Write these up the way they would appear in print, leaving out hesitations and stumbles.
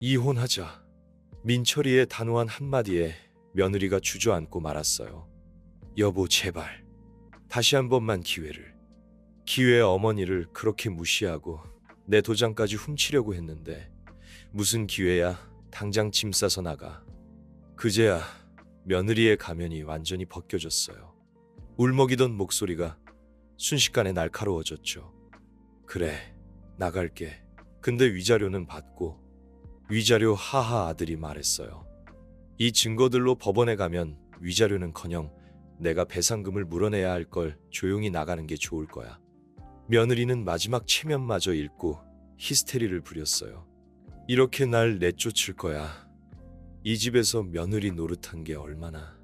이혼하자. 민철이의 단호한 한마디에 며느리가 주저앉고 말았어요. 여보, 제발. 다시 한 번만 기회를. 기회의 어머니를 그렇게 무시하고 내 도장까지 훔치려고 했는데 무슨 기회야. 당장 짐 싸서 나가. 그제야 며느리의 가면이 완전히 벗겨졌어요. 울먹이던 목소리가 순식간에 날카로워졌죠. 그래, 나갈게. 근데 위자료는 받고. 위자료, 하하. 아들이 말했어요. 이 증거들로 법원에 가면 위자료는커녕 내가 배상금을 물어내야 할 걸. 조용히 나가는 게 좋을 거야. 며느리는 마지막 체면마저 잃고 히스테리를 부렸어요. 이렇게 날 내쫓을 거야. 이 집에서 며느리 노릇한 게 얼마나.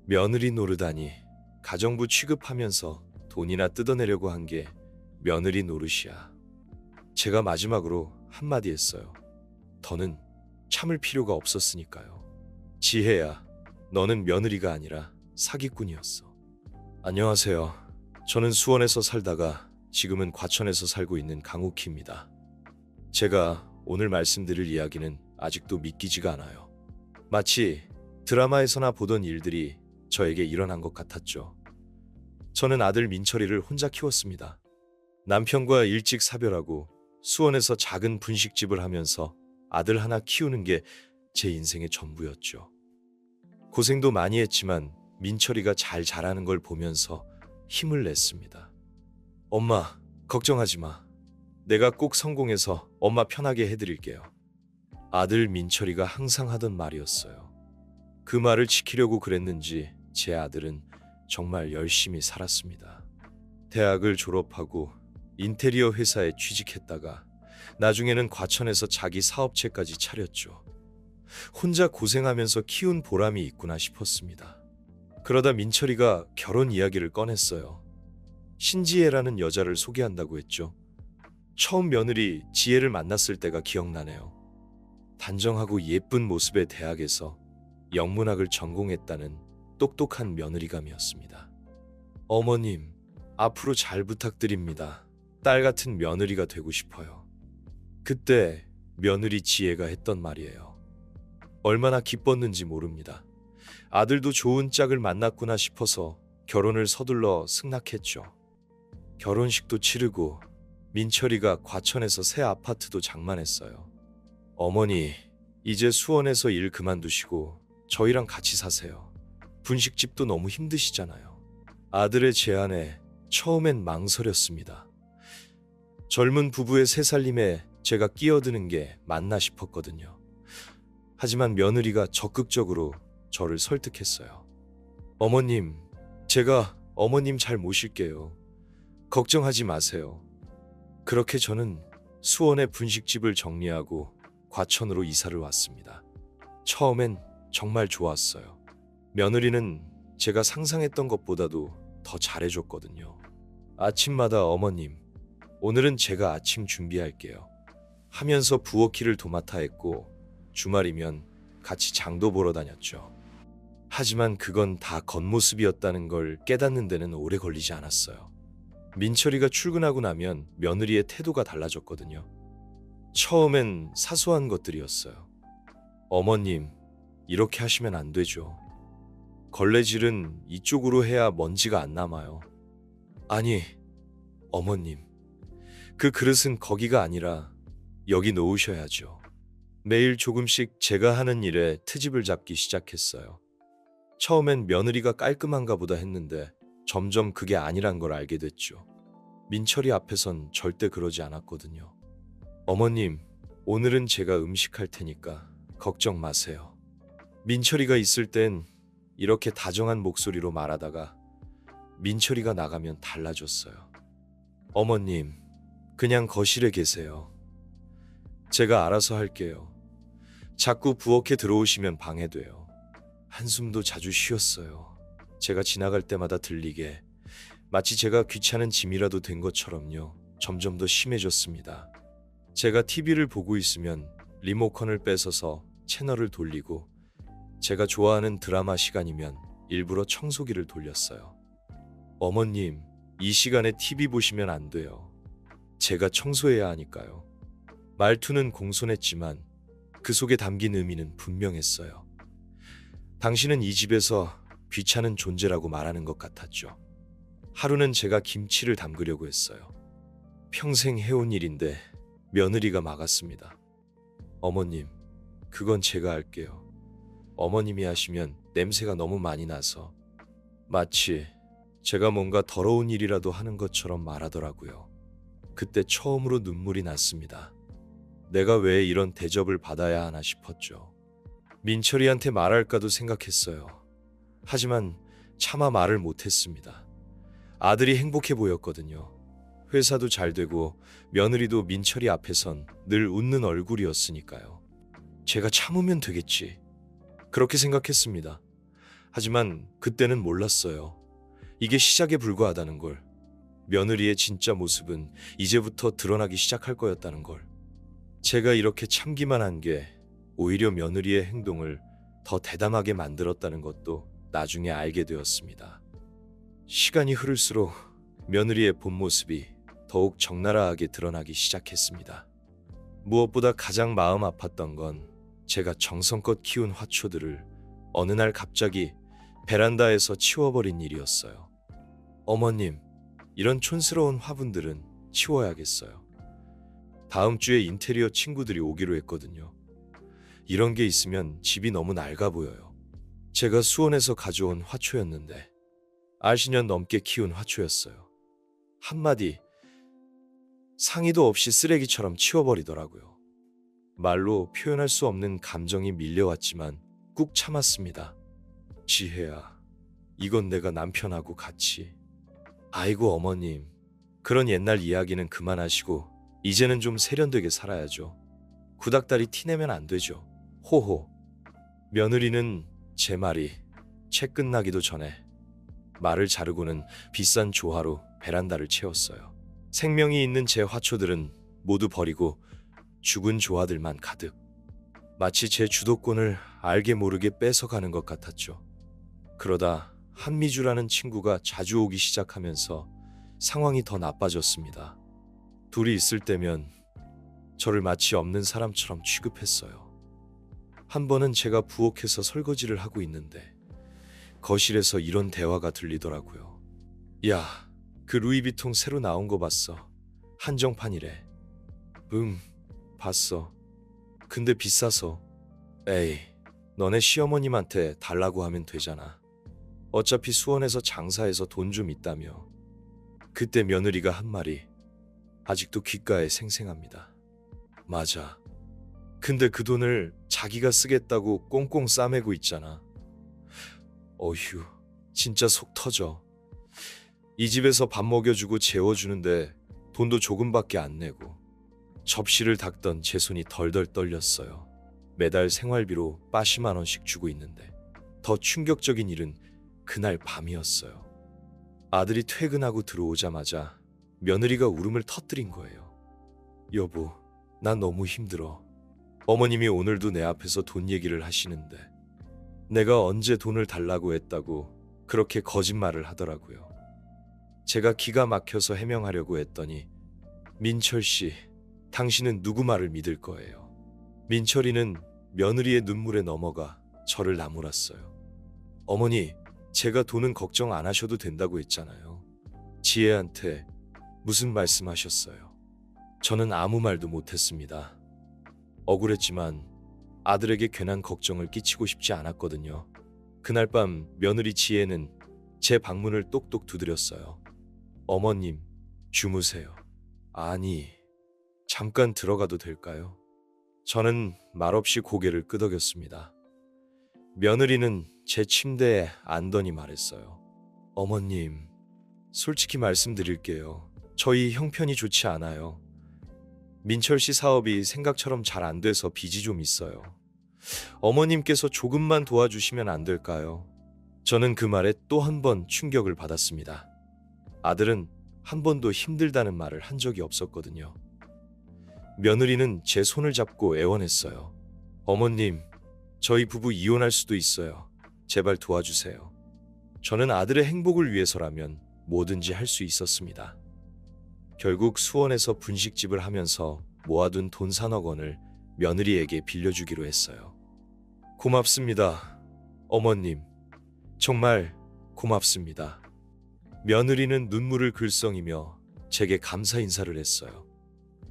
며느리 노릇하니 가정부 취급하면서 돈이나 뜯어내려고 한 게 며느리 노릇이야. 제가 마지막으로 한마디 했어요. 더는 참을 필요가 없었으니까요. 지혜야, 너는 며느리가 아니라 사기꾼이었어. 안녕하세요. 저는 수원에서 살다가 지금은 과천에서 살고 있는 강욱희입니다. 제가 오늘 말씀드릴 이야기는 아직도 믿기지가 않아요. 마치 드라마에서나 보던 일들이 저에게 일어난 것 같았죠. 저는 아들 민철이를 혼자 키웠습니다. 남편과 일찍 사별하고 수원에서 작은 분식집을 하면서 아들 하나 키우는 게 제 인생의 전부였죠. 고생도 많이 했지만 민철이가 잘 자라는 걸 보면서 힘을 냈습니다. 엄마, 걱정하지 마. 내가 꼭 성공해서 엄마 편하게 해드릴게요. 아들 민철이가 항상 하던 말이었어요. 그 말을 지키려고 그랬는지 제 아들은 정말 열심히 살았습니다. 대학을 졸업하고 인테리어 회사에 취직했다가 나중에는 과천에서 자기 사업체까지 차렸죠. 혼자 고생하면서 키운 보람이 있구나 싶었습니다. 그러다 민철이가 결혼 이야기를 꺼냈어요. 신지혜라는 여자를 소개한다고 했죠. 처음 며느리 지혜를 만났을 때가 기억나네요. 단정하고 예쁜 모습의 대학에서 영문학을 전공했다는 똑똑한 며느리감이었습니다. 어머님, 앞으로 잘 부탁드립니다. 딸 같은 며느리가 되고 싶어요. 그때 며느리 지혜가 했던 말이에요. 얼마나 기뻤는지 모릅니다. 아들도 좋은 짝을 만났구나 싶어서 결혼을 서둘러 승낙했죠. 결혼식도 치르고 민철이가 과천에서 새 아파트도 장만했어요. 어머니, 이제 수원에서 일 그만두시고 저희랑 같이 사세요. 분식집도 너무 힘드시잖아요. 아들의 제안에 처음엔 망설였습니다. 젊은 부부의 새살림에 제가 끼어드는 게 맞나 싶었거든요. 하지만 며느리가 적극적으로 저를 설득했어요. 어머님, 제가 어머님 잘 모실게요. 걱정하지 마세요. 그렇게 저는 수원의 분식집을 정리하고 과천으로 이사를 왔습니다. 처음엔 정말 좋았어요. 며느리는 제가 상상했던 것보다도 더 잘해줬거든요. 아침마다 어머님, 오늘은 제가 아침 준비할게요 하면서 부엌일을 도맡아 했고 주말이면 같이 장도 보러 다녔죠. 하지만 그건 다 겉모습이었다는 걸 깨닫는 데는 오래 걸리지 않았어요. 민철이가 출근하고 나면 며느리의 태도가 달라졌거든요. 처음엔 사소한 것들이었어요. 어머님, 이렇게 하시면 안 되죠. 걸레질은 이쪽으로 해야 먼지가 안 남아요. 아니, 어머님, 그 그릇은 거기가 아니라 여기 놓으셔야죠. 매일 조금씩 제가 하는 일에 트집을 잡기 시작했어요. 처음엔 며느리가 깔끔한가 보다 했는데 점점 그게 아니란 걸 알게 됐죠. 민철이 앞에선 절대 그러지 않았거든요. 어머님, 오늘은 제가 음식할 테니까 걱정 마세요. 민철이가 있을 땐 이렇게 다정한 목소리로 말하다가 민철이가 나가면 달라졌어요. 어머님, 그냥 거실에 계세요. 제가 알아서 할게요. 자꾸 부엌에 들어오시면 방해돼요. 한숨도 자주 쉬었어요. 제가 지나갈 때마다 들리게 마치 제가 귀찮은 짐이라도 된 것처럼요. 점점 더 심해졌습니다. 제가 TV를 보고 있으면 리모컨을 뺏어서 채널을 돌리고 제가 좋아하는 드라마 시간이면 일부러 청소기를 돌렸어요. 어머님, 이 시간에 TV 보시면 안 돼요. 제가 청소해야 하니까요. 말투는 공손했지만 그 속에 담긴 의미는 분명했어요. 당신은 이 집에서 귀찮은 존재라고 말하는 것 같았죠. 하루는 제가 김치를 담그려고 했어요. 평생 해온 일인데 며느리가 막았습니다. 어머님, 그건 제가 할게요. 어머님이 하시면 냄새가 너무 많이 나서 마치 제가 뭔가 더러운 일이라도 하는 것처럼 말하더라고요. 그때 처음으로 눈물이 났습니다. 내가 왜 이런 대접을 받아야 하나 싶었죠. 민철이한테 말할까도 생각했어요. 하지만 차마 말을 못했습니다. 아들이 행복해 보였거든요. 회사도 잘 되고 며느리도 민철이 앞에선 늘 웃는 얼굴이었으니까요. 제가 참으면 되겠지. 그렇게 생각했습니다. 하지만 그때는 몰랐어요. 이게 시작에 불과하다는 걸. 며느리의 진짜 모습은 이제부터 드러나기 시작할 거였다는 걸. 제가 이렇게 참기만 한 게 오히려 며느리의 행동을 더 대담하게 만들었다는 것도 나중에 알게 되었습니다. 시간이 흐를수록 며느리의 본 모습이 더욱 적나라하게 드러나기 시작했습니다. 무엇보다 가장 마음 아팠던 건 제가 정성껏 키운 화초들을 어느 날 갑자기 베란다에서 치워버린 일이었어요. 어머님, 이런 촌스러운 화분들은 치워야겠어요. 다음 주에 인테리어 친구들이 오기로 했거든요. 이런 게 있으면 집이 너무 낡아 보여요. 제가 수원에서 가져온 화초였는데 10년 넘게 키운 화초였어요. 한마디 상의도 없이 쓰레기처럼 치워버리더라고요. 말로 표현할 수 없는 감정이 밀려왔지만 꾹 참았습니다. 지혜야, 이건 내가 남편하고 같이. 아이고 어머님, 그런 옛날 이야기는 그만하시고 이제는 좀 세련되게 살아야죠. 구닥다리 티내면 안 되죠. 호호. 며느리는 제 말이 채 끝나기도 전에 말을 자르고는 비싼 조화로 베란다를 채웠어요. 생명이 있는 제 화초들은 모두 버리고 죽은 조화들만 가득. 마치 제 주도권을 알게 모르게 뺏어가는 것 같았죠. 그러다 한미주라는 친구가 자주 오기 시작하면서 상황이 더 나빠졌습니다. 둘이 있을 때면 저를 마치 없는 사람처럼 취급했어요. 한 번은 제가 부엌에서 설거지를 하고 있는데 거실에서 이런 대화가 들리더라고요. 야, 그 루이비통 새로 나온 거 봤어? 한정판이래. 봤어. 근데 비싸서. 에이, 너네 시어머님한테 달라고 하면 되잖아. 어차피 수원에서 장사해서 돈 좀 있다며. 그때 며느리가 한 말이 아직도 귓가에 생생합니다. 맞아. 근데 그 돈을 자기가 쓰겠다고 꽁꽁 싸매고 있잖아. 어휴, 진짜 속 터져. 이 집에서 밥 먹여주고 재워주는데 돈도 조금밖에 안 내고 접시를 닦던 제 손이 덜덜 떨렸어요. 매달 생활비로 80만 원씩 주고 있는데 더 충격적인 일은 그날 밤이었어요. 아들이 퇴근하고 들어오자마자 며느리가 울음을 터뜨린 거예요. 여보, 나 너무 힘들어. 어머님이 오늘도 내 앞에서 돈 얘기를 하시는데 내가 언제 돈을 달라고 했다고 그렇게 거짓말을 하더라고요. 제가 기가 막혀서 해명하려고 했더니 민철 씨, 당신은 누구 말을 믿을 거예요. 민철이는 며느리의 눈물에 넘어가 저를 나무랐어요. 어머니, 제가 돈은 걱정 안 하셔도 된다고 했잖아요. 지혜한테 무슨 말씀하셨어요? 저는 아무 말도 못했습니다. 억울했지만 아들에게 괜한 걱정을 끼치고 싶지 않았거든요. 그날 밤 며느리 지혜는 제 방문을 똑똑 두드렸어요. 어머님, 주무세요. 아니, 잠깐 들어가도 될까요? 저는 말없이 고개를 끄덕였습니다. 며느리는 제 침대에 앉더니 말했어요. 어머님, 솔직히 말씀드릴게요. 저희 형편이 좋지 않아요. 민철 씨 사업이 생각처럼 잘 안 돼서 빚이 좀 있어요. 어머님께서 조금만 도와주시면 안 될까요? 저는 그 말에 또 한 번 충격을 받았습니다. 아들은 한 번도 힘들다는 말을 한 적이 없었거든요. 며느리는 제 손을 잡고 애원했어요. 어머님, 저희 부부 이혼할 수도 있어요. 제발 도와주세요. 저는 아들의 행복을 위해서라면 뭐든지 할 수 있었습니다. 결국 수원에서 분식집을 하면서 모아둔 돈 3억 원을 며느리에게 빌려주기로 했어요. 고맙습니다, 어머님. 정말 고맙습니다. 며느리는 눈물을 글썽이며 제게 감사 인사를 했어요.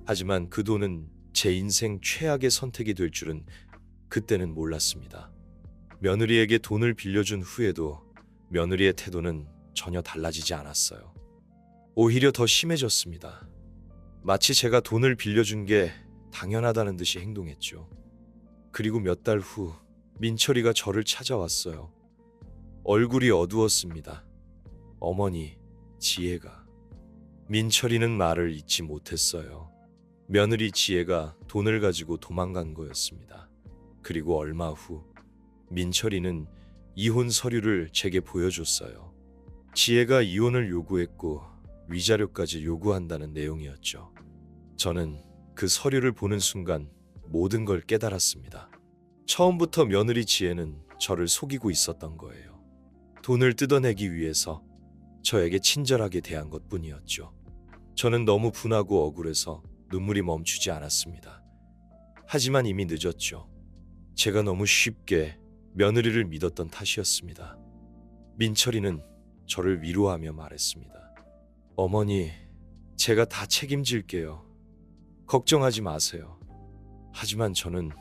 하지만 그 돈은 제 인생 최악의 선택이 될 줄은 그때는 몰랐습니다. 며느리에게 돈을 빌려준 후에도 며느리의 태도는 전혀 달라지지 않았어요. 오히려 더 심해졌습니다. 마치 제가 돈을 빌려준 게 당연하다는 듯이 행동했죠. 그리고 몇 달 후 민철이가 저를 찾아왔어요. 얼굴이 어두웠습니다. 어머니, 지혜가. 민철이는 말을 잇지 못했어요. 며느리 지혜가 돈을 가지고 도망간 거였습니다. 그리고 얼마 후 민철이는 이혼 서류를 제게 보여줬어요. 지혜가 이혼을 요구했고 위자료까지 요구한다는 내용이었죠. 저는 그 서류를 보는 순간 모든 걸 깨달았습니다. 처음부터 며느리 지혜는 저를 속이고 있었던 거예요. 돈을 뜯어내기 위해서 저에게 친절하게 대한 것뿐이었죠. 저는 너무 분하고 억울해서 눈물이 멈추지 않았습니다. 하지만 이미 늦었죠. 제가 너무 쉽게 며느리를 믿었던 탓이었습니다. 민철이는 저를 위로하며 말했습니다. 어머니, 제가 다 책임질게요. 걱정하지 마세요. 하지만 저는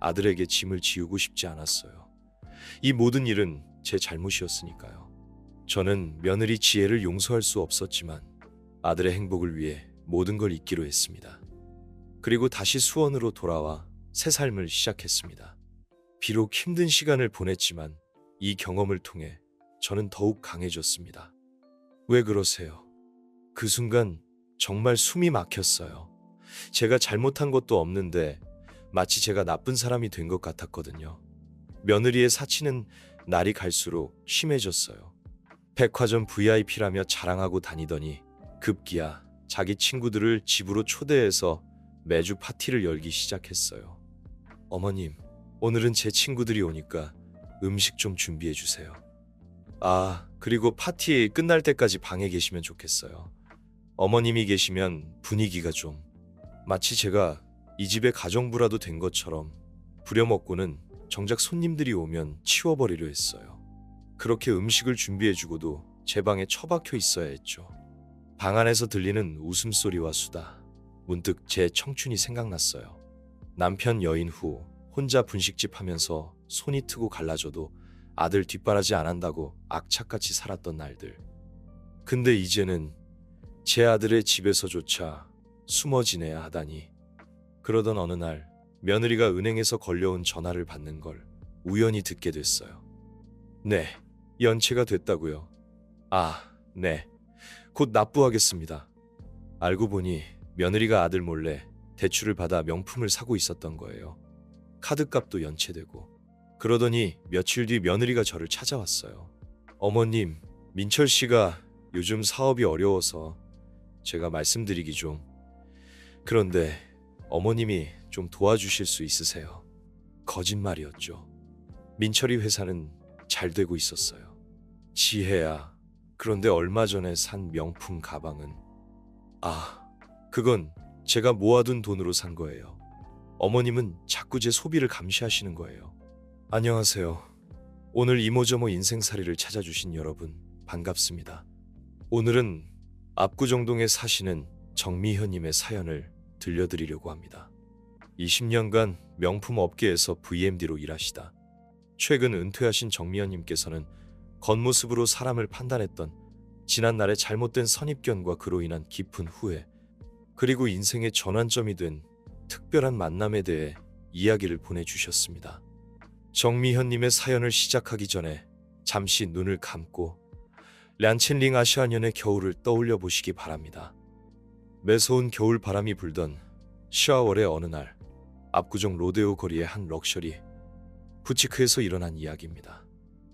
아들에게 짐을 지우고 싶지 않았어요. 이 모든 일은 제 잘못이었으니까요. 저는 며느리 지혜를 용서할 수 없었지만 아들의 행복을 위해 모든 걸 잊기로 했습니다. 그리고 다시 수원으로 돌아와 새 삶을 시작했습니다. 비록 힘든 시간을 보냈지만 이 경험을 통해 저는 더욱 강해졌습니다. 왜 그러세요? 그 순간 정말 숨이 막혔어요. 제가 잘못한 것도 없는데 마치 제가 나쁜 사람이 된 것 같았거든요. 며느리의 사치는 날이 갈수록 심해졌어요. 백화점 VIP라며 자랑하고 다니더니 급기야 자기 친구들을 집으로 초대해서 매주 파티를 열기 시작했어요. 어머님, 오늘은 제 친구들이 오니까 음식 좀 준비해 주세요. 아, 그리고 파티 끝날 때까지 방에 계시면 좋겠어요. 어머님이 계시면 분위기가 좀 마치 제가 이 집의 가정부라도 된 것처럼 부려먹고는 정작 손님들이 오면 치워버리려 했어요. 그렇게 음식을 준비해주고도 제 방에 처박혀 있어야 했죠. 방 안에서 들리는 웃음소리와 수다. 문득 제 청춘이 생각났어요. 남편 여인 후 혼자 분식집 하면서 손이 트고 갈라져도 아들 뒷바라지 안 한다고 악착같이 살았던 날들. 근데 이제는 제 아들의 집에서조차 숨어 지내야 하다니. 그러던 어느 날 며느리가 은행에서 걸려온 전화를 받는 걸 우연히 듣게 됐어요. 네, 연체가 됐다고요. 아, 네. 곧 납부하겠습니다. 알고 보니 며느리가 아들 몰래 대출을 받아 명품을 사고 있었던 거예요. 카드값도 연체되고. 그러더니 며칠 뒤 며느리가 저를 찾아왔어요. 어머님, 민철 씨가 요즘 사업이 어려워서 제가 말씀드리기 좀. 그런데 어머님이 좀 도와주실 수 있으세요? 거짓말이었죠. 민철이 회사는 잘 되고 있었어요. 지혜야, 그런데 얼마 전에 산 명품 가방은 그건 제가 모아둔 돈으로 산 거예요. 어머님은 자꾸 제 소비를 감시하시는 거예요. 안녕하세요. 오늘 이모저모 인생살이를 찾아주신 여러분 반갑습니다. 오늘은 압구정동에 사시는 정미현님의 사연을 들려드리려고 합니다. 20년간 명품 업계에서 VMD로 일하시다 최근 은퇴하신 정미현님께서는 겉모습으로 사람을 판단했던 지난날의 잘못된 선입견과 그로 인한 깊은 후회, 그리고 인생의 전환점이 된 특별한 만남에 대해 이야기를 보내주셨습니다. 정미현님의 사연을 시작하기 전에 잠시 눈을 감고 란첸링 아시아년의 겨울을 떠올려 보시기 바랍니다. 매서운 겨울 바람이 불던 10월의 어느 날, 압구정 로데오 거리의 한 럭셔리 부티크에서 일어난 이야기입니다.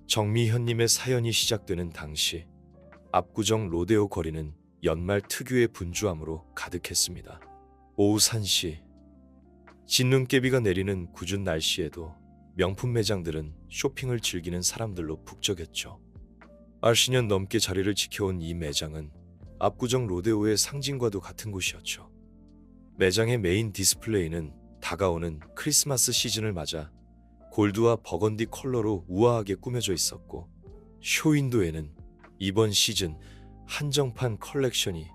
정미현님의 사연이 시작되는 당시 압구정 로데오 거리는 연말 특유의 분주함으로 가득했습니다. 오후 3시, 진눈깨비가 내리는 궂은 날씨에도 명품 매장들은 쇼핑을 즐기는 사람들로 북적였죠. 10년 넘게 자리를 지켜온 이 매장은 압구정 로데오의 상징과도 같은 곳이었죠. 매장의 메인 디스플레이는 다가오는 크리스마스 시즌을 맞아 골드와 버건디 컬러로 우아하게 꾸며져 있었고, 쇼윈도에는 이번 시즌 한정판 컬렉션이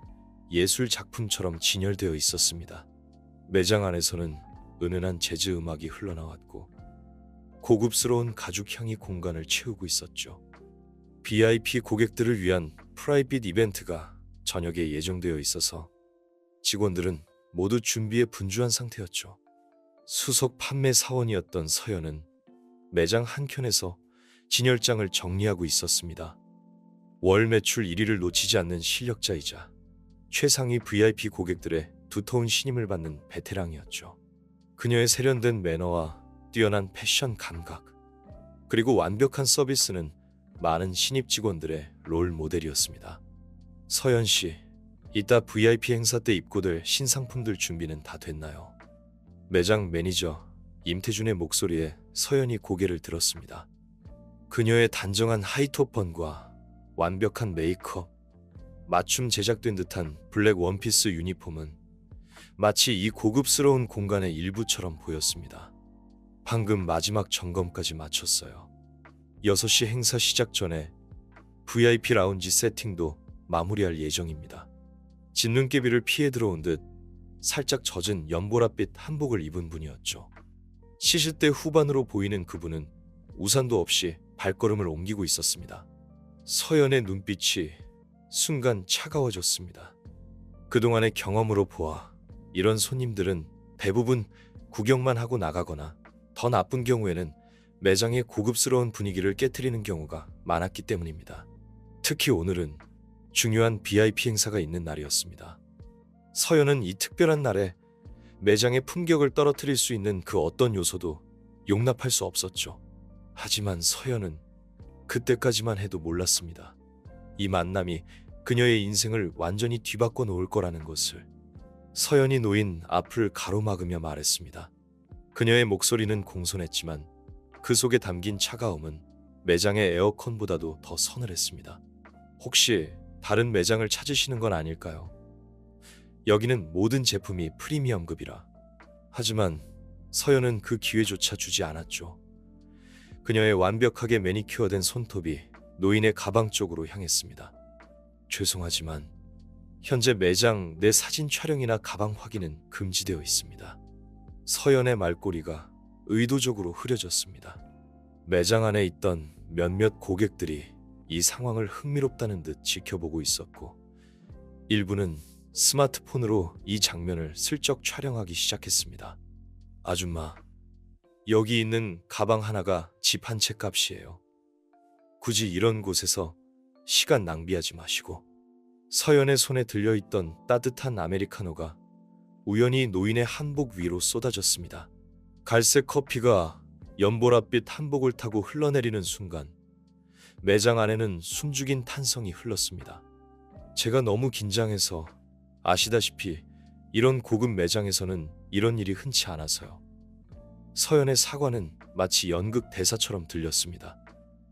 예술 작품처럼 진열되어 있었습니다. 매장 안에서는 은은한 재즈 음악이 흘러나왔고 고급스러운 가죽향이 공간을 채우고 있었죠. VIP 고객들을 위한 프라이빗 이벤트가 저녁에 예정되어 있어서 직원들은 모두 준비에 분주한 상태였죠. 수석 판매 사원이었던 서연은 매장 한켠에서 진열장을 정리하고 있었습니다. 월 매출 1위를 놓치지 않는 실력자이자 최상위 VIP 고객들의 두터운 신임을 받는 베테랑이었죠. 그녀의 세련된 매너와 뛰어난 패션 감각, 그리고 완벽한 서비스는 많은 신입 직원들의 롤 모델이었습니다. 서연 씨, 이따 VIP 행사 때 입고될 신상품들 준비는 다 됐나요? 매장 매니저 임태준의 목소리에 서연이 고개를 들었습니다. 그녀의 단정한 하이톱번과 완벽한 메이크업, 맞춤 제작된 듯한 블랙 원피스 유니폼은 마치 이 고급스러운 공간의 일부처럼 보였습니다. 방금 마지막 점검까지 마쳤어요. 6시 행사 시작 전에 VIP 라운지 세팅도 마무리할 예정입니다. 진눈깨비를 피해 들어온 듯 살짝 젖은 연보라빛 한복을 입은 분이었죠. 70대 후반으로 보이는 그분은 우산도 없이 발걸음을 옮기고 있었습니다. 서연의 눈빛이 순간 차가워졌습니다. 그동안의 경험으로 보아 이런 손님들은 대부분 구경만 하고 나가거나 더 나쁜 경우에는 매장의 고급스러운 분위기를 깨트리는 경우가 많았기 때문입니다. 특히 오늘은 중요한 VIP 행사가 있는 날이었습니다. 서연은 이 특별한 날에 매장의 품격을 떨어뜨릴 수 있는 그 어떤 요소도 용납할 수 없었죠. 하지만 서연은 그때까지만 해도 몰랐습니다. 이 만남이 그녀의 인생을 완전히 뒤바꿔 놓을 거라는 것을. 서연이 놓인 앞을 가로막으며 말했습니다. 그녀의 목소리는 공손했지만 그 속에 담긴 차가움은 매장의 에어컨보다도 더 서늘했습니다. 혹시 다른 매장을 찾으시는 건 아닐까요? 여기는 모든 제품이 프리미엄급이라. 하지만 서연은 그 기회조차 주지 않았죠. 그녀의 완벽하게 매니큐어된 손톱이 노인의 가방 쪽으로 향했습니다. 죄송하지만 현재 매장 내 사진 촬영이나 가방 확인은 금지되어 있습니다. 서연의 말꼬리가 의도적으로 흐려졌습니다. 매장 안에 있던 몇몇 고객들이 이 상황을 흥미롭다는 듯 지켜보고 있었고, 일부는 스마트폰으로 이 장면을 슬쩍 촬영하기 시작했습니다. 아줌마, 여기 있는 가방 하나가 집 한 채 값이에요. 굳이 이런 곳에서 시간 낭비하지 마시고. 서연의 손에 들려있던 따뜻한 아메리카노가 우연히 노인의 한복 위로 쏟아졌습니다. 갈색 커피가 연보라빛 한복을 타고 흘러내리는 순간 매장 안에는 숨죽인 탄성이 흘렀습니다. 제가 너무 긴장해서, 아시다시피 이런 고급 매장에서는 이런 일이 흔치 않아서요. 서연의 사과는 마치 연극 대사처럼 들렸습니다.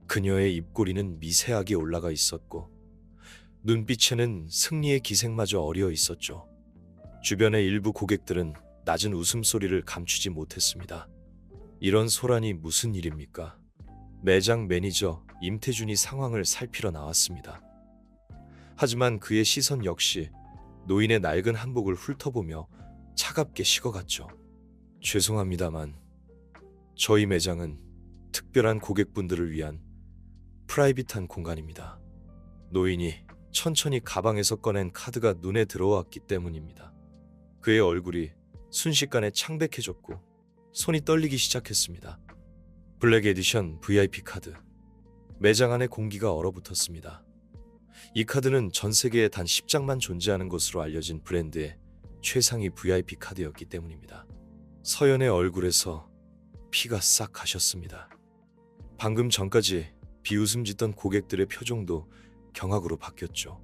그녀의 입꼬리는 미세하게 올라가 있었고 눈빛에는 승리의 기색마저 어려 있었죠. 주변의 일부 고객들은 낮은 웃음소리를 감추지 못했습니다. 이런 소란이 무슨 일입니까? 매장 매니저 임태준이 상황을 살피러 나왔습니다. 하지만 그의 시선 역시 노인의 낡은 한복을 훑어보며 차갑게 식어갔죠. 죄송합니다만 저희 매장은 특별한 고객분들을 위한 프라이빗한 공간입니다. 노인이 천천히 가방에서 꺼낸 카드가 눈에 들어왔기 때문입니다. 그의 얼굴이 순식간에 창백해졌고 손이 떨리기 시작했습니다. 블랙 에디션 VIP 카드. 매장 안에 공기가 얼어붙었습니다. 이 카드는 전 세계에 단 10장만 존재하는 것으로 알려진 브랜드의 최상위 VIP 카드였기 때문입니다. 서연의 얼굴에서 피가 싹 가셨습니다. 방금 전까지 비웃음 짓던 고객들의 표정도 경악으로 바뀌었죠.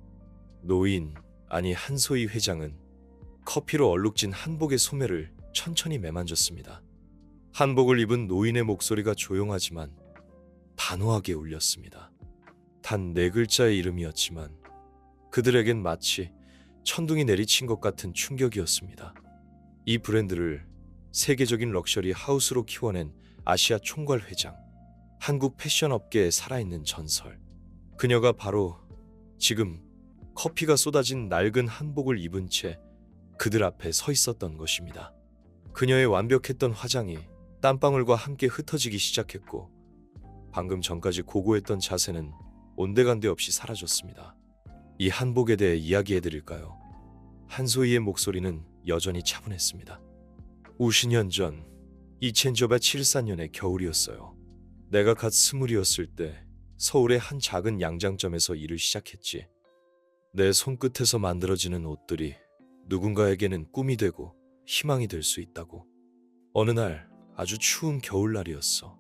노인, 아니 한소희 회장은 커피로 얼룩진 한복의 소매를 천천히 매만졌습니다. 한복을 입은 노인의 목소리가 조용하지만 단호하게 울렸습니다. 단 4글자의 이름이었지만 그들에겐 마치 천둥이 내리친 것 같은 충격이었습니다. 이 브랜드를 세계적인 럭셔리 하우스로 키워낸 아시아 총괄 회장, 한국 패션 업계의 살아있는 전설. 그녀가 바로 지금 커피가 쏟아진 낡은 한복을 입은 채 그들 앞에 서 있었던 것입니다. 그녀의 완벽했던 화장이 땀방울과 함께 흩어지기 시작했고 방금 전까지 고고했던 자세는 온데간데 없이 사라졌습니다. 이 한복에 대해 이야기해드릴까요? 한소희의 목소리는 여전히 차분했습니다. 50년 전 2074년의 겨울이었어요. 내가 갓 20이었을 때 서울의 한 작은 양장점에서 일을 시작했지. 내 손끝에서 만들어지는 옷들이 누군가에게는 꿈이 되고 희망이 될 수 있다고. 어느 날 아주 추운 겨울날이었어.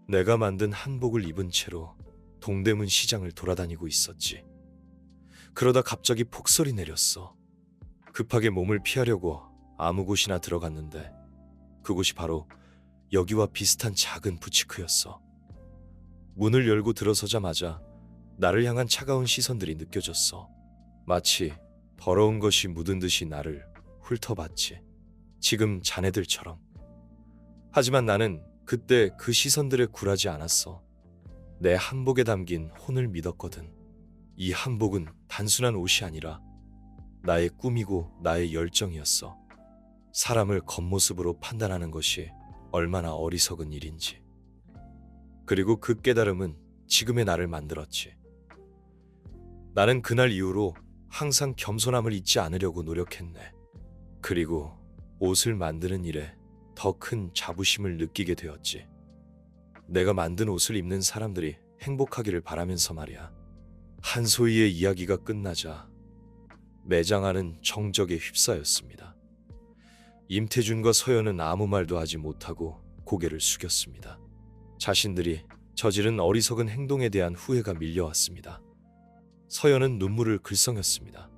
내가 만든 한복을 입은 채로 동대문 시장을 돌아다니고 있었지. 그러다 갑자기 폭설이 내렸어. 급하게 몸을 피하려고 아무 곳이나 들어갔는데 그곳이 바로 여기와 비슷한 작은 부치크였어. 문을 열고 들어서자마자 나를 향한 차가운 시선들이 느껴졌어. 마치 더러운 것이 묻은 듯이 나를 훑어봤지. 지금 자네들처럼. 하지만 나는 그때 그 시선들에 굴하지 않았어. 내 한복에 담긴 혼을 믿었거든. 이 한복은 단순한 옷이 아니라 나의 꿈이고 나의 열정이었어. 사람을 겉모습으로 판단하는 것이 얼마나 어리석은 일인지. 그리고 그 깨달음은 지금의 나를 만들었지. 나는 그날 이후로 항상 겸손함을 잊지 않으려고 노력했네. 그리고 옷을 만드는 일에 더 큰 자부심을 느끼게 되었지. 내가 만든 옷을 입는 사람들이 행복하기를 바라면서 말이야. 한소희의 이야기가 끝나자 매장 안은 정적에 휩싸였습니다. 임태준과 서연은 아무 말도 하지 못하고 고개를 숙였습니다. 자신들이 저지른 어리석은 행동에 대한 후회가 밀려왔습니다. 서연은 눈물을 글썽였습니다.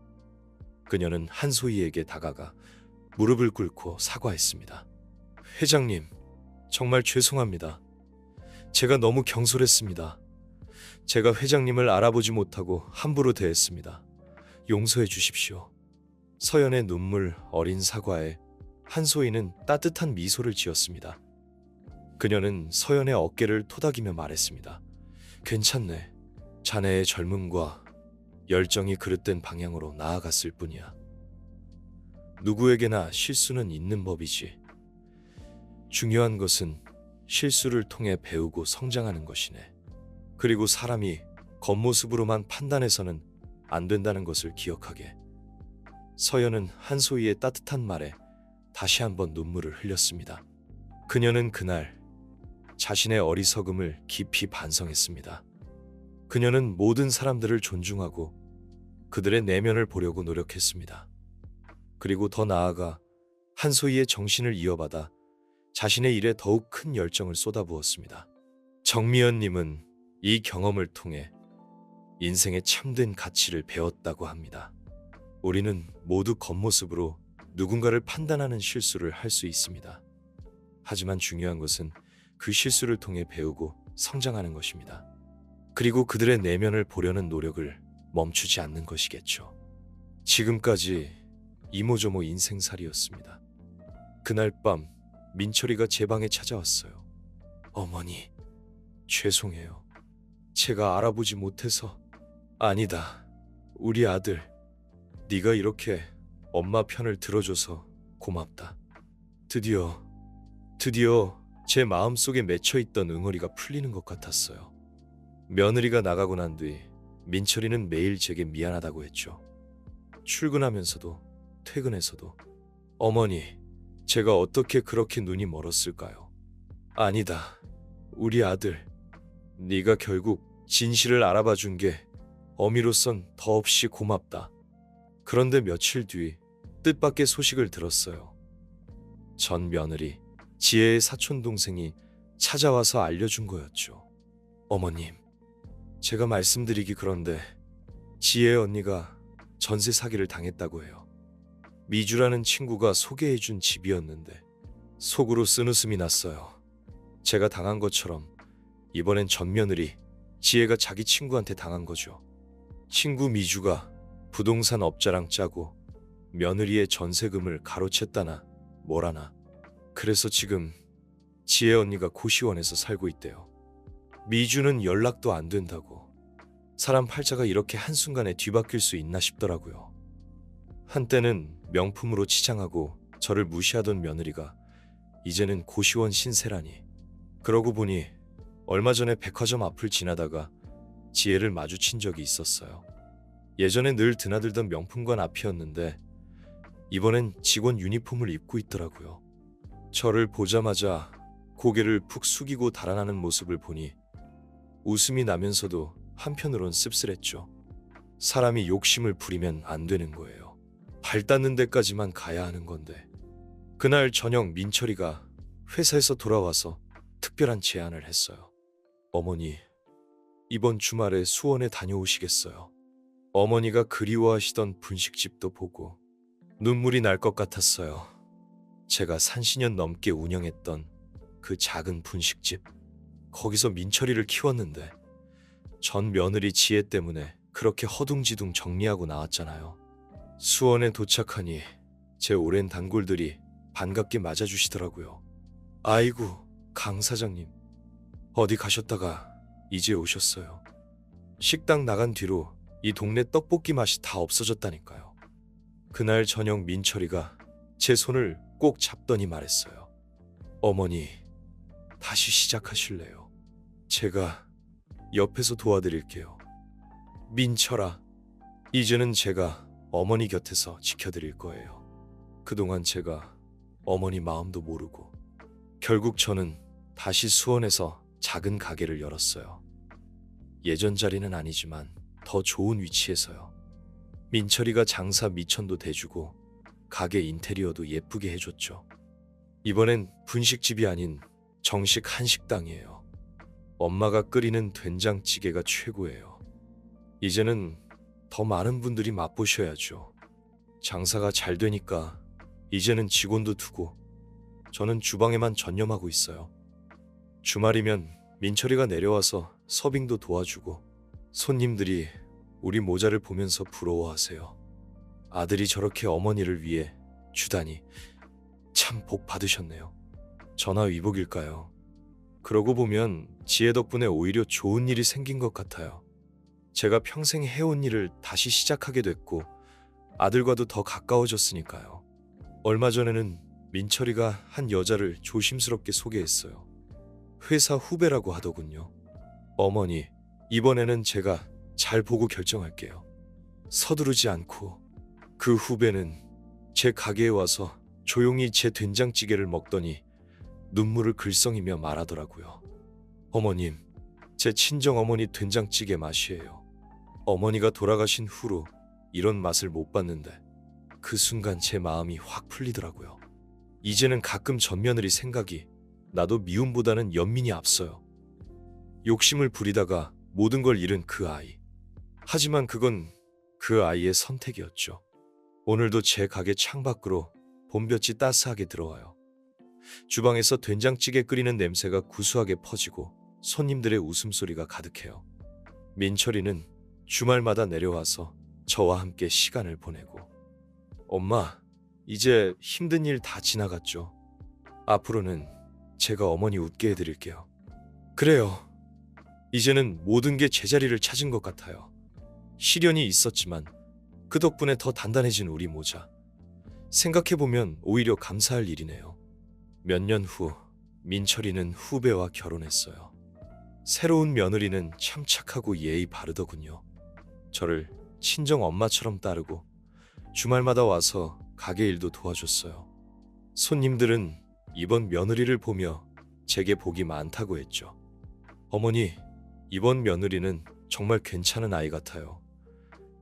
그녀는 한소희에게 다가가 무릎을 꿇고 사과했습니다. 회장님, 정말 죄송합니다. 제가 너무 경솔했습니다. 제가 회장님을 알아보지 못하고 함부로 대했습니다. 용서해 주십시오. 서연의 눈물 어린 사과에 한소희는 따뜻한 미소를 지었습니다. 그녀는 서연의 어깨를 토닥이며 말했습니다. 괜찮네. 자네의 젊음과 열정이 그릇된 방향으로 나아갔을 뿐이야. 누구에게나 실수는 있는 법이지. 중요한 것은 실수를 통해 배우고 성장하는 것이네. 그리고 사람이 겉모습으로만 판단해서는 안 된다는 것을 기억하게. 서연은 한소희의 따뜻한 말에 다시 한번 눈물을 흘렸습니다. 그녀는 그날 자신의 어리석음을 깊이 반성했습니다. 그녀는 모든 사람들을 존중하고 그들의 내면을 보려고 노력했습니다. 그리고 더 나아가 한소희의 정신을 이어받아 자신의 일에 더욱 큰 열정을 쏟아부었습니다. 정미연님은 이 경험을 통해 인생의 참된 가치를 배웠다고 합니다. 우리는 모두 겉모습으로 누군가를 판단하는 실수를 할 수 있습니다. 하지만 중요한 것은 그 실수를 통해 배우고 성장하는 것입니다. 그리고 그들의 내면을 보려는 노력을 멈추지 않는 것이겠죠. 지금까지 이모저모 인생살이였습니다. 그날 밤 민철이가 제 방에 찾아왔어요. 어머니, 죄송해요. 제가 알아보지 못해서. 아니다. 우리 아들, 네가 이렇게 엄마 편을 들어줘서 고맙다. 드디어 제 마음속에 맺혀있던 응어리가 풀리는 것 같았어요. 며느리가 나가고 난 뒤 민철이는 매일 제게 미안하다고 했죠. 출근하면서도 퇴근해서도. 어머니, 제가 어떻게 그렇게 눈이 멀었을까요? 아니다. 우리 아들, 네가 결국 진실을 알아봐 준 게 어미로선 더없이 고맙다. 그런데 며칠 뒤 뜻밖의 소식을 들었어요. 전 며느리 지혜의 사촌동생이 찾아와서 알려준 거였죠. 어머님, 제가 말씀드리기 그런데 지혜 언니가 전세 사기를 당했다고 해요. 미주라는 친구가 소개해준 집이었는데 속으로 쓴웃음이 났어요. 제가 당한 것처럼 이번엔 전 며느리 지혜가 자기 친구한테 당한 거죠. 친구 미주가 부동산 업자랑 짜고 며느리의 전세금을 가로챘다나 뭐라나. 그래서 지금 지혜 언니가 고시원에서 살고 있대요. 미주는 연락도 안 된다고. 사람 팔자가 이렇게 한순간에 뒤바뀔 수 있나 싶더라고요. 한때는 명품으로 치장하고 저를 무시하던 며느리가 이제는 고시원 신세라니. 그러고 보니 얼마 전에 백화점 앞을 지나다가 지혜를 마주친 적이 있었어요. 예전에 늘 드나들던 명품관 앞이었는데 이번엔 직원 유니폼을 입고 있더라고요. 저를 보자마자 고개를 푹 숙이고 달아나는 모습을 보니 웃음이 나면서도 한편으론 씁쓸했죠. 사람이 욕심을 부리면 안 되는 거예요. 발 닿는 데까지만 가야 하는 건데. 그날 저녁 민철이가 회사에서 돌아와서 특별한 제안을 했어요. 어머니, 이번 주말에 수원에 다녀오시겠어요? 어머니가 그리워하시던 분식집도 보고 눈물이 날 것 같았어요. 제가 30년 넘게 운영했던 그 작은 분식집. 거기서 민철이를 키웠는데 전 며느리 지혜 때문에 그렇게 허둥지둥 정리하고 나왔잖아요. 수원에 도착하니 제 오랜 단골들이 반갑게 맞아주시더라고요. 아이고, 강 사장님. 어디 가셨다가 이제 오셨어요. 식당 나간 뒤로 이 동네 떡볶이 맛이 다 없어졌다니까요. 그날 저녁 민철이가 제 손을 꼭 잡더니 말했어요. 어머니, 다시 시작하실래요? 제가 옆에서 도와드릴게요. 민철아, 이제는 제가 어머니 곁에서 지켜드릴 거예요. 그동안 제가 어머니 마음도 모르고 결국 저는 다시 수원에서 작은 가게를 열었어요. 예전 자리는 아니지만 더 좋은 위치에서요. 민철이가 장사 미천도 대주고 가게 인테리어도 예쁘게 해줬죠. 이번엔 분식집이 아닌 정식 한식당이에요. 엄마가 끓이는 된장찌개가 최고예요. 이제는 더 많은 분들이 맛보셔야죠. 장사가 잘 되니까 이제는 직원도 두고 저는 주방에만 전념하고 있어요. 주말이면 민철이가 내려와서 서빙도 도와주고 손님들이 우리 모자를 보면서 부러워하세요. 아들이 저렇게 어머니를 위해 주다니 참 복 받으셨네요. 전화위복일까요? 그러고 보면 지혜 덕분에 오히려 좋은 일이 생긴 것 같아요. 제가 평생 해온 일을 다시 시작하게 됐고 아들과도 더 가까워졌으니까요. 얼마 전에는 민철이가 한 여자를 조심스럽게 소개했어요. 회사 후배라고 하더군요. 어머니, 이번에는 제가 잘 보고 결정할게요. 서두르지 않고. 그 후배는 제 가게에 와서 조용히 제 된장찌개를 먹더니 눈물을 글썽이며 말하더라고요. 어머님, 제 친정어머니 된장찌개 맛이에요. 어머니가 돌아가신 후로 이런 맛을 못 봤는데 그 순간 제 마음이 확 풀리더라고요. 이제는 가끔 전 며느리 생각이 나도 미움보다는 연민이 앞서요. 욕심을 부리다가 모든 걸 잃은 그 아이. 하지만 그건 그 아이의 선택이었죠. 오늘도 제 가게 창밖으로 봄볕이 따스하게 들어와요. 주방에서 된장찌개 끓이는 냄새가 구수하게 퍼지고 손님들의 웃음소리가 가득해요. 민철이는 주말마다 내려와서 저와 함께 시간을 보내고 엄마, 이제 힘든 일 다 지나갔죠? 앞으로는 제가 어머니 웃게 해드릴게요. 그래요. 이제는 모든 게 제자리를 찾은 것 같아요. 시련이 있었지만 그 덕분에 더 단단해진 우리 모자. 생각해보면 오히려 감사할 일이네요. 몇 년 후 민철이는 후배와 결혼했어요. 새로운 며느리는 참 착하고 예의 바르더군요. 저를 친정 엄마처럼 따르고 주말마다 와서 가게 일도 도와줬어요. 손님들은 이번 며느리를 보며 제게 복이 많다고 했죠. 어머니, 이번 며느리는 정말 괜찮은 아이 같아요.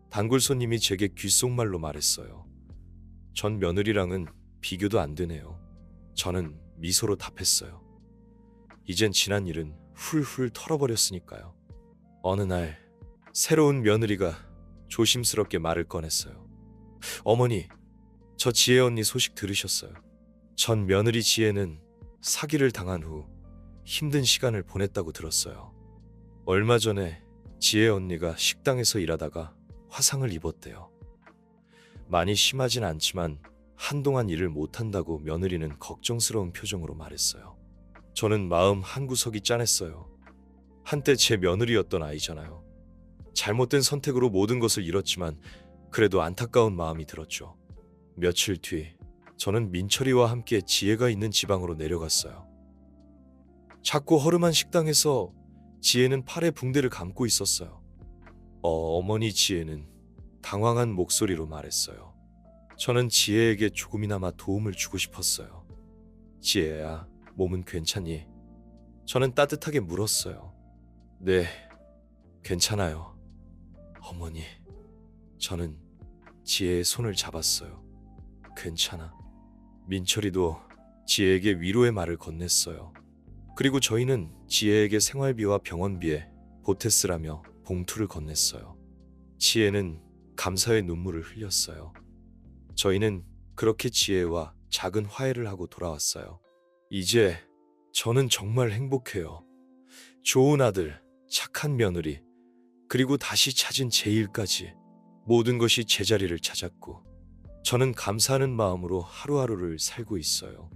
단골 손님이 제게 귓속말로 말했어요. 전 며느리랑은 비교도 안 되네요. 저는 미소로 답했어요. 이젠 지난 일은 훌훌 털어버렸으니까요. 어느 날 새로운 며느리가 조심스럽게 말을 꺼냈어요. 어머니, 저 지혜 언니 소식 들으셨어요? 전 며느리 지혜는 사기를 당한 후 힘든 시간을 보냈다고 들었어요. 얼마 전에 지혜 언니가 식당에서 일하다가 화상을 입었대요. 많이 심하진 않지만 한동안 일을 못한다고 며느리는 걱정스러운 표정으로 말했어요. 저는 마음 한구석이 짠했어요. 한때 제 며느리였던 아이잖아요. 잘못된 선택으로 모든 것을 잃었지만 그래도 안타까운 마음이 들었죠. 며칠 뒤 저는 민철이와 함께 지혜가 있는 지방으로 내려갔어요. 작고 허름한 식당에서 지혜는 팔에 붕대를 감고 있었어요. 어머니, 지혜는 당황한 목소리로 말했어요. 저는 지혜에게 조금이나마 도움을 주고 싶었어요. 지혜야, 몸은 괜찮니? 저는 따뜻하게 물었어요. 네, 괜찮아요. 어머니. 저는 지혜의 손을 잡았어요. 괜찮아. 민철이도 지혜에게 위로의 말을 건넸어요. 그리고 저희는 지혜에게 생활비와 병원비에 보태쓰라며 봉투를 건넸어요. 지혜는 감사의 눈물을 흘렸어요. 저희는 그렇게 지혜와 작은 화해를 하고 돌아왔어요. 이제 저는 정말 행복해요. 좋은 아들, 착한 며느리, 그리고 다시 찾은 제 일까지 모든 것이 제자리를 찾았고 저는 감사하는 마음으로 하루하루를 살고 있어요.